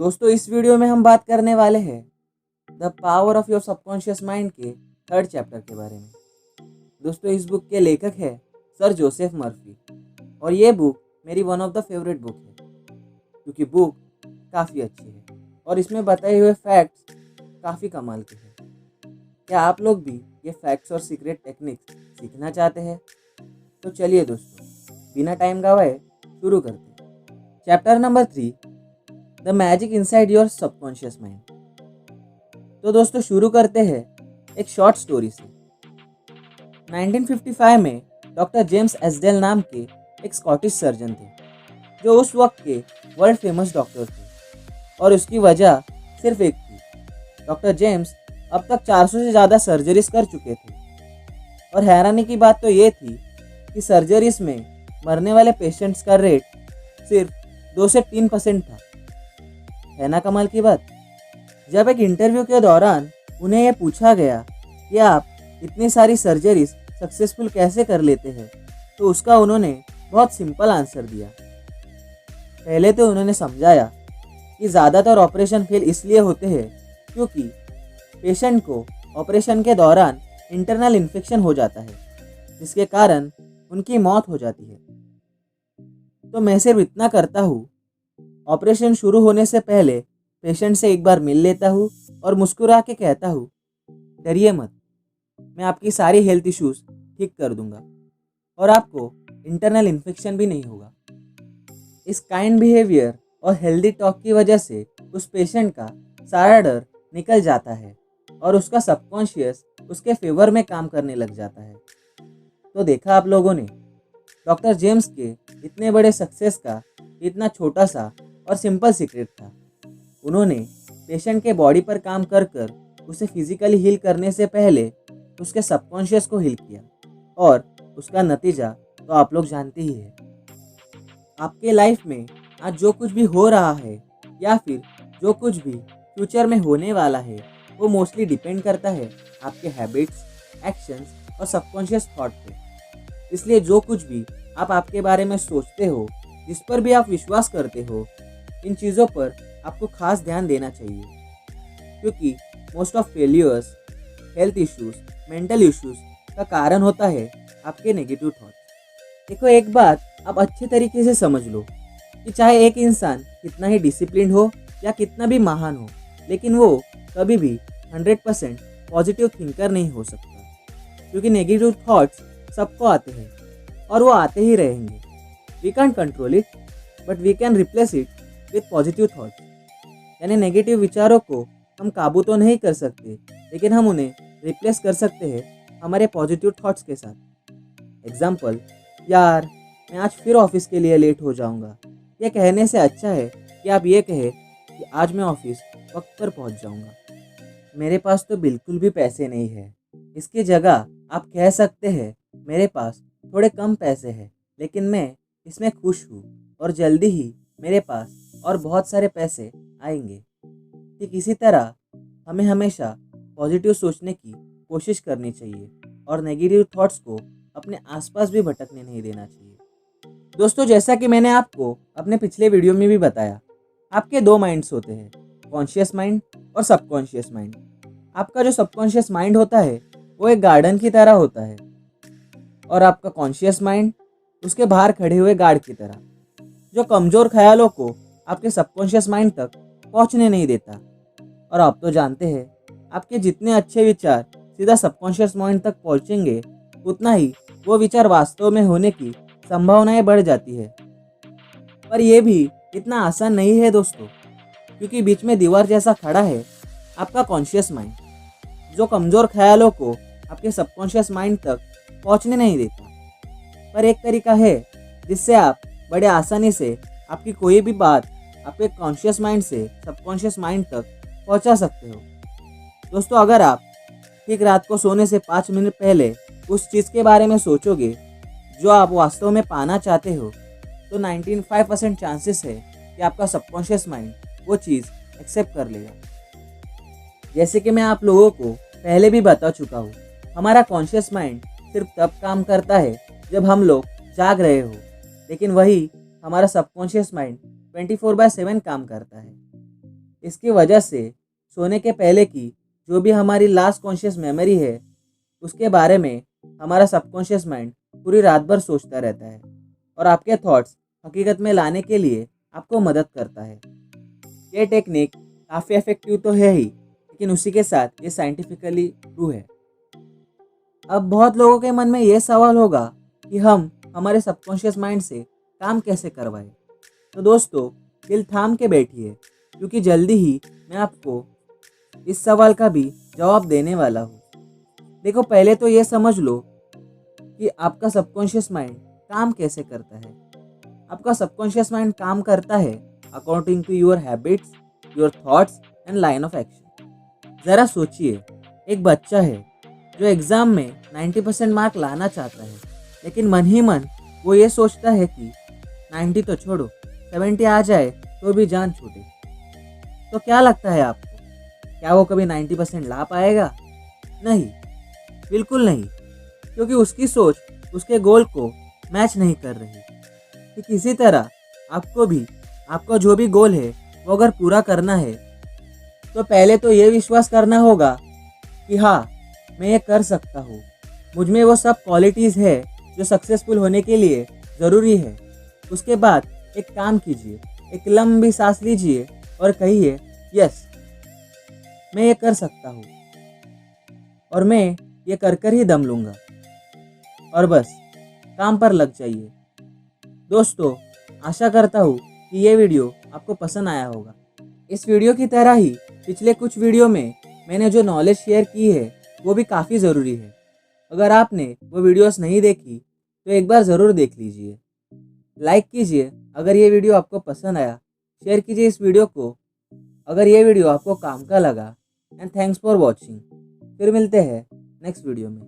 दोस्तों इस वीडियो में हम बात करने वाले हैं the power of your subconscious mind के थर्ड चैप्टर के बारे में। दोस्तों इस बुक के लेखक है सर जोसेफ मर्फी और ये बुक मेरी one of the favourite book है क्योंकि बुक काफ़ी अच्छी है और इसमें बताए हुए फैक्ट्स काफ़ी कमाल के हैं। क्या आप लोग भी ये फैक्ट्स और सीक्रेट टेक्निक्स सीखना चाहते हैं? तो चलिए दोस्तों बिना टाइम गवाए शुरू करते हैं। Chapter number 3, the magic inside your subconscious mind. तो दोस्तों शुरू करते हैं एक शॉर्ट स्टोरी से। 1955 में डॉक्टर जेम्स एसडेल नाम के एक स्कॉटिश सर्जन थे जो उस वक्त के वर्ल्ड फेमस डॉक्टर थे और उसकी वजह सिर्फ एक थी। डॉक्टर जेम्स अब तक 400 से ज़्यादा सर्जरीज कर चुके थे और हैरानी की बात तो ये थी कि सर्जरीज में मरने वाले पेशेंट्स का रेट सिर्फ 2 से 3% था। है ना कमाल की बात। जब एक इंटरव्यू के दौरान उन्हें यह पूछा गया कि आप इतनी सारी सर्जरीज सक्सेसफुल कैसे कर लेते हैं, तो उसका उन्होंने बहुत सिंपल आंसर दिया। पहले तो उन्होंने समझाया कि ज़्यादातर ऑपरेशन फेल इसलिए होते हैं क्योंकि पेशेंट को ऑपरेशन के दौरान इंटरनल इन्फेक्शन हो जाता है जिसके कारण उनकी मौत हो जाती है। तो मैं सिर्फ इतना करता हूँ, ऑपरेशन शुरू होने से पहले पेशेंट से एक बार मिल लेता हूँ और मुस्कुरा के कहता हूँ, डरिए मत, मैं आपकी सारी हेल्थ इश्यूज ठीक कर दूंगा और आपको इंटरनल इन्फेक्शन भी नहीं होगा। इस काइंड बिहेवियर और हेल्दी टॉक की वजह से उस पेशेंट का सारा डर निकल जाता है और उसका सबकॉन्शियस उसके फेवर में काम करने लग जाता है। तो देखा आप लोगों ने, डॉक्टर जेम्स के इतने बड़े सक्सेस का इतना छोटा सा और सिंपल सीक्रेट था। उन्होंने पेशेंट के बॉडी पर काम कर कर उसे फिजिकली हील करने से पहले उसके सबकॉन्शियस को हील किया और उसका नतीजा तो आप लोग जानते ही हैं। आपके लाइफ में आज जो कुछ भी हो रहा है या फिर जो कुछ भी फ्यूचर में होने वाला है वो मोस्टली डिपेंड करता है आपके हैबिट्स, एक्शंस और सबकॉन्शियस थॉट पे। इसलिए जो कुछ भी आप आपके बारे में सोचते हो, जिस पर भी आप विश्वास करते हो, इन चीज़ों पर आपको खास ध्यान देना चाहिए क्योंकि most of failures, health issues, mental issues का कारण होता है आपके नेगेटिव थॉट्स। देखो एक बात आप अच्छे तरीके से समझ लो कि चाहे एक इंसान कितना ही डिसिप्लिन हो या कितना भी महान हो, लेकिन वो कभी भी 100% पॉजिटिव थिंकर नहीं हो सकता क्योंकि नेगेटिव थॉट्स सबको आते हैं और वो आते ही रहेंगे। We can't control it but we can replace it with positive thoughts. यानी नेगेटिव विचारों को हम काबू तो नहीं कर सकते, लेकिन हम उन्हें रिप्लेस कर सकते हैं हमारे पॉजिटिव थॉट्स के साथ। एग्जाम्पल, यार मैं आज फिर ऑफिस के लिए लेट हो जाऊंगा, ये कहने से अच्छा है कि आप ये कहें कि आज मैं ऑफिस वक्त पर पहुंच जाऊंगा। मेरे पास तो बिल्कुल भी पैसे नहीं है। इसकी जगह आप कह सकते हैं, मेरे पास थोड़े कम पैसे हैं लेकिन मैं इसमें खुश हूँ और जल्दी ही मेरे पास और बहुत सारे पैसे आएंगे। ठीक इसी तरह हमें हमेशा पॉजिटिव सोचने की कोशिश करनी चाहिए और नेगेटिव थॉट्स को अपने आसपास भी भटकने नहीं देना चाहिए। दोस्तों जैसा कि मैंने आपको अपने पिछले वीडियो में भी बताया, आपके 2 माइंड्स होते हैं, कॉन्शियस माइंड और सबकॉन्शियस माइंड। आपका जो सबकॉन्शियस माइंड होता है वो एक गार्डन की तरह होता है और आपका कॉन्शियस माइंड उसके बाहर खड़े हुए गार्ड की तरह, जो कमज़ोर ख्यालों को आपके सबकॉन्शियस माइंड तक पहुंचने नहीं देता। और आप तो जानते हैं, आपके जितने अच्छे विचार सीधा सबकॉन्शियस माइंड तक पहुंचेंगे उतना ही वो विचार वास्तव में होने की संभावनाएं बढ़ जाती है। पर यह भी इतना आसान नहीं है दोस्तों, क्योंकि बीच में दीवार जैसा खड़ा है आपका कॉन्शियस माइंड, जो कमज़ोर ख्यालों को आपके सबकॉन्शियस माइंड तक पहुंचने नहीं देता। पर एक तरीका है जिससे आप बड़े आसानी से आपकी कोई भी बात आपके कॉन्शियस माइंड से सबकॉन्शियस माइंड तक पहुंचा सकते हो। दोस्तों अगर आप ठीक रात को सोने से 5 मिनट पहले उस चीज़ के बारे में सोचोगे जो आप वास्तव में पाना चाहते हो, तो 95% चांसेस है कि आपका सबकॉन्शियस माइंड वो चीज़ एक्सेप्ट कर लेगा। जैसे कि मैं आप लोगों को पहले भी बता चुका हूँ, हमारा कॉन्शियस माइंड सिर्फ तब काम करता है जब हम लोग जाग रहे हो, लेकिन वही हमारा सबकॉन्शियस माइंड 24/7 काम करता है। इसकी वजह से सोने के पहले की जो भी हमारी लास्ट कॉन्शियस मेमोरी है उसके बारे में हमारा सबकॉन्शियस माइंड पूरी रात भर सोचता रहता है और आपके थॉट्स हकीकत में लाने के लिए आपको मदद करता है। ये टेक्निक काफ़ी इफेक्टिव तो है ही, लेकिन उसी के साथ ये साइंटिफिकली ट्रू है। अब बहुत लोगों के मन में ये सवाल होगा कि हम हमारे सबकॉन्शियस माइंड से काम कैसे करवाएं। तो दोस्तों, दिल थाम के बैठिए, क्योंकि जल्दी ही मैं आपको इस सवाल का भी जवाब देने वाला हूँ। देखो, पहले तो ये समझ लो कि आपका सबकॉन्शियस माइंड काम कैसे करता है। आपका सबकॉन्शियस माइंड काम करता है according to your habits, your thoughts and line of action. ज़रा सोचिए, एक बच्चा है जो एग्ज़ाम में 90% मार्क लाना चाहता है, लेकिन मन ही मन वो ये सोचता है कि 90 तो छोड़ो, 70 आ जाए तो भी जान छूटे। तो क्या लगता है आपको, क्या वो कभी 90% ला पाएगा? नहीं, बिल्कुल नहीं, क्योंकि उसकी सोच उसके गोल को मैच नहीं कर रही। कि किसी तरह आपको भी आपका जो भी गोल है वो अगर पूरा करना है तो पहले तो ये विश्वास करना होगा कि हाँ, मैं ये कर सकता हूँ, मुझ में वो सब क्वालिटीज़ है जो सक्सेसफुल होने के लिए ज़रूरी है। उसके बाद एक काम कीजिए, एक लंबी सांस लीजिए और कहिए, यस, मैं ये कर सकता हूँ और मैं ये कर कर ही दम लूँगा। और बस काम पर लग जाइए। दोस्तों, आशा करता हूँ कि ये वीडियो आपको पसंद आया होगा। इस वीडियो की तरह ही पिछले कुछ वीडियो में मैंने जो नॉलेज शेयर की है वो भी काफ़ी ज़रूरी है। अगर आपने वो वीडियोस नहीं देखी तो एक बार ज़रूर देख लीजिए। लाइक कीजिए अगर ये वीडियो आपको पसंद आया, शेयर कीजिए इस वीडियो को अगर ये वीडियो आपको काम का लगा। And thanks for watching. फिर मिलते हैं नेक्स्ट वीडियो में।